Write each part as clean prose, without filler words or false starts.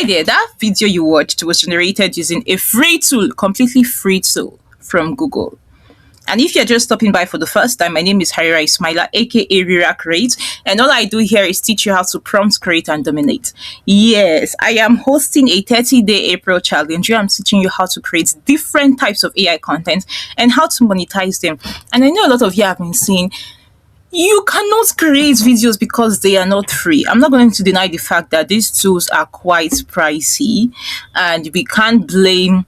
there, that video you watched was generated using a free tool, completely free tool from Google. And if you're just stopping by for the first time, my name is RIRAH Ismaila, aka RIRAH Creates, and all I do here is teach you how to prompt, create, and dominate. Yes, I am hosting a 30-day April challenge where I'm teaching you how to create different types of AI content and how to monetize them. And I know a lot of you have been saying, you cannot create videos because they are not free. I'm not going to deny the fact that these tools are quite pricey, and we can't blame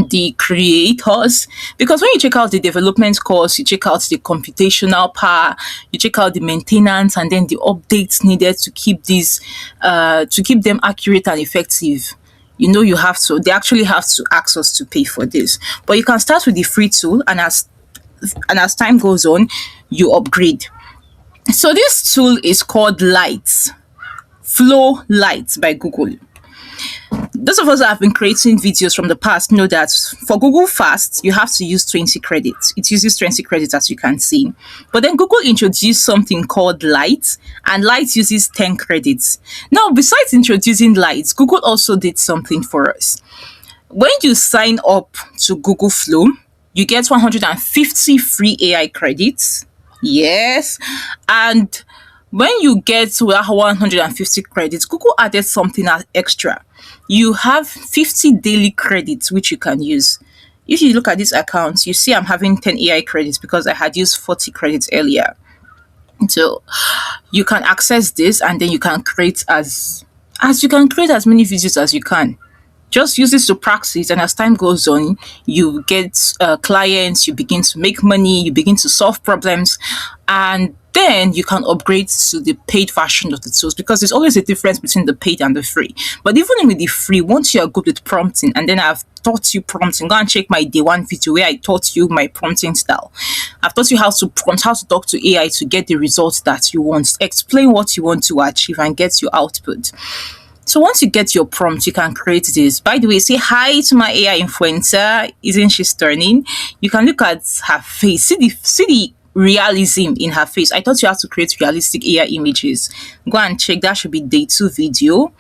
the creators, because when you check out the development cost, you check out the computational power, you check out the maintenance, and then the updates needed to keep these to keep them accurate and effective. They actually have to ask us to pay for this. But you can start with the free tool, and as time goes on, you upgrade. So this tool is called Lights, Flow Lights by Google. Those of us that have been creating videos from the past know that for Google Fast, you have to use 20 credits. It uses 20 credits, as you can see. But then Google introduced something called Lights, and Lights uses 10 credits. Now, besides introducing Lights, Google also did something for us. When you sign up to Google Flow, you get 150 free AI credits. Yes. And when you get to 150 credits, Google added something extra. You have 50 daily credits which you can use. If you look at this account, you see I'm having 10 AI credits because I had used 40 credits earlier. So you can access this, and then you can create as many videos as you can. Just use this to practice, and as time goes on, you get clients, you begin to make money, you begin to solve problems, and then you can upgrade to the paid version of the tools, because there's always a difference between the paid and the free. But even with the free, once you are good with prompting, and then I've taught you prompting, go and check my day one video where I taught you my prompting style. I've taught you how to prompt, how to talk to AI to get the results that you want, explain what you want to achieve, and get your output. So once you get your prompt, you can create this. By the way, say hi to my AI influencer. Isn't she stunning? You can look at her face. See the realism in her face. I taught you how to create realistic AI images. Go and check. That should be day 2 video.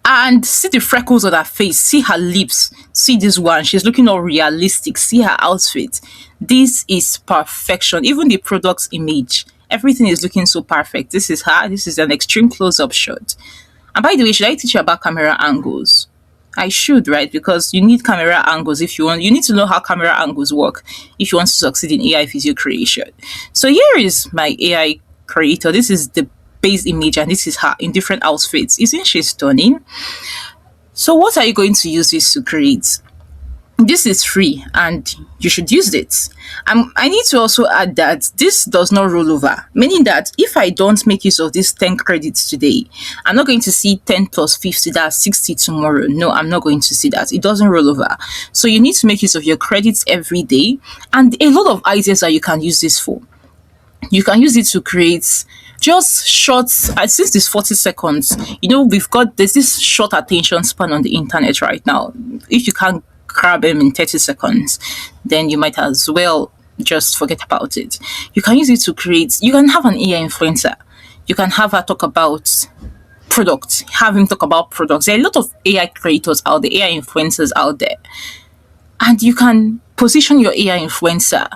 And see the freckles on her face. See her lips. See this one. She's looking all realistic. See her outfit. This is perfection. Even the product image. Everything is looking so perfect. This is her. This is an extreme close-up shot. And by the way, should I teach you about camera angles? I should, right? Because you need camera angles if you want. You need to know how camera angles work if you want to succeed in AI video creation. So here is my AI creator. This is the base image, and this is her in different outfits. Isn't she stunning? So what are you going to use this to create? This is free, and you should use it. I need to also add that this does not roll over, meaning that if I don't make use of these 10 credits today, I'm not going to see 10 plus 50, that's 60 tomorrow. No, I'm not going to see that. It doesn't roll over. So you need to make use of your credits every day, and a lot of ideas that you can use this for. You can use it to create just shorts. Since it's 40 seconds, there's this short attention span on the internet right now. If you can't grab them in 30 seconds, then you might as well just forget about it. You can use it to create. You can have an AI influencer. You can have her talk about products, have him talk about products. There are a lot of AI creators out there, AI influencers out there. And you can position your AI influencer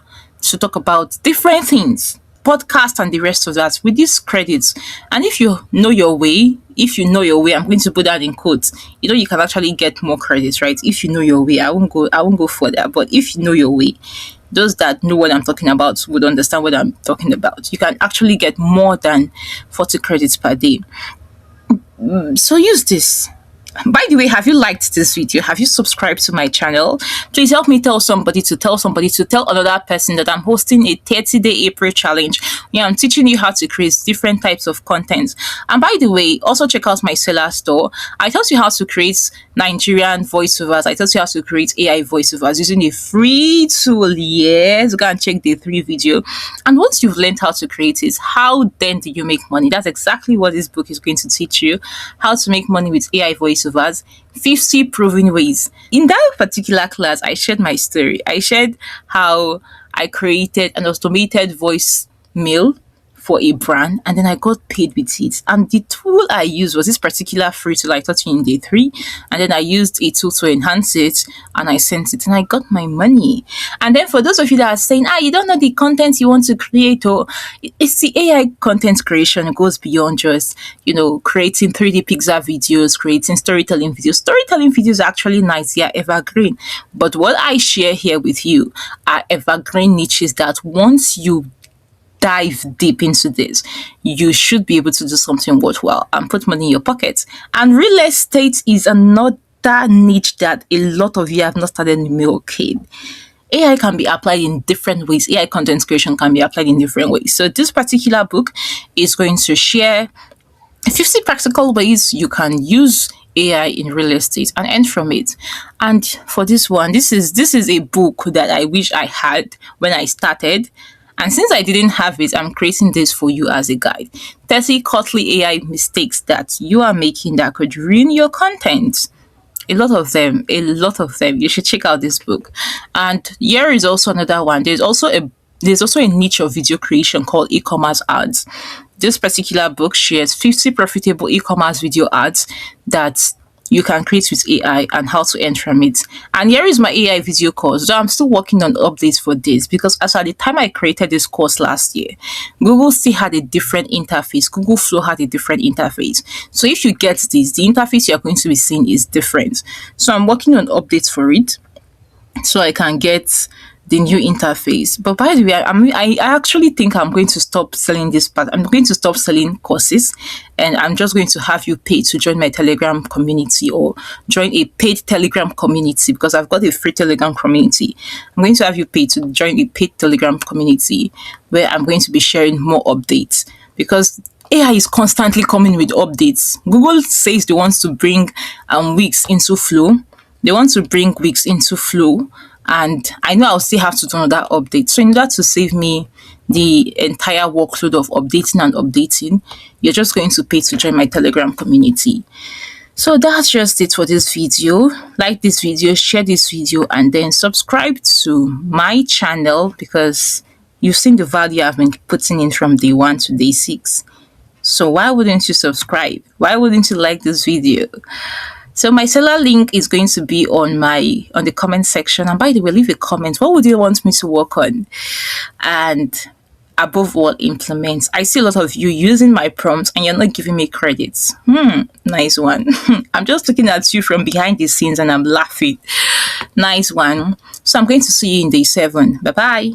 to talk about different things, podcast and the rest of that with these credits. And if you know your way, I'm going to put that in quotes. You can actually get more credits, right? If you know your way, I won't go further. But if you know your way, those that know what I'm talking about would understand what I'm talking about. You can actually get more than 40 credits per day. So use this. By the way, have you liked this video? Have you subscribed to my channel? Please help me tell somebody to tell another person that I'm hosting a 30-day April challenge where I'm teaching you how to create different types of content. And by the way, also check out my seller store. I taught you how to create Nigerian voiceovers. I taught you how to create AI voiceovers using a free tool. Yes, go and check the 3 video. And once you've learned how to create it, how then do you make money? That's exactly what this book is going to teach you. How to make money with AI voiceovers. 50 proven ways. In that particular class, I shared my story. I shared how I created an automated voice mail for a brand, and then I got paid with it. And the tool I used was this particular free tool I taught you in day 3, and then I used a tool to enhance it, and I sent it, and I got my money. And then for those of you that are saying, you don't know the content you want to create, or it's the AI content creation. It goes beyond just, creating 3D pixel videos, creating storytelling videos. Storytelling videos are actually nice, they are evergreen. But what I share here with you are evergreen niches that once you dive deep into this, you should be able to do something worthwhile and put money in your pocket. And real estate is another niche that a lot of you have not started milking. AI can be applied in different ways. AI content creation can be applied in different ways. So this particular book is going to share 50 practical ways you can use AI in real estate and earn from it. And for this one, this is a book that I wish I had when I started. And since I didn't have it, I'm creating this for you as a guide. 30 costly AI mistakes that you are making that could ruin your content. A lot of them. You should check out this book. And here is also another one. There's also a niche of video creation called e-commerce ads. This particular book shares 50 profitable e-commerce video ads that you can create with AI and how to earn from it. And here is my AI video course. So I'm still working on updates for this because as at the time I created this course last year, Google still had a different interface. Google Flow had a different interface. So if you get this, the interface you're going to be seeing is different. So I'm working on updates for it so I can get the new interface. But by the way, I actually think I'm going to stop selling this part. I'm going to stop selling courses, and I'm just going to have you pay to join my Telegram community or join a paid Telegram community because I've got a free Telegram community. I'm going to have you pay to join a paid Telegram community where I'm going to be sharing more updates because AI is constantly coming with updates. Google says they want to bring weeks into Flow. They want to bring weeks into Flow. And I know I'll still have to do another update. So in order to save me the entire workload of updating, you're just going to pay to join my Telegram community. So that's just it for this video. Like this video, share this video, and then subscribe to my channel because you've seen the value I've been putting in from day 1 to day 6. So why wouldn't you subscribe? Why wouldn't you like this video? So my seller link is going to be on the comment section. And by the way, leave a comment. What would you want me to work on? And above all, implement. I see a lot of you using my prompts and you're not giving me credits. Nice one. I'm just looking at you from behind the scenes and I'm laughing. Nice one. So I'm going to see you in day 7. Bye-bye.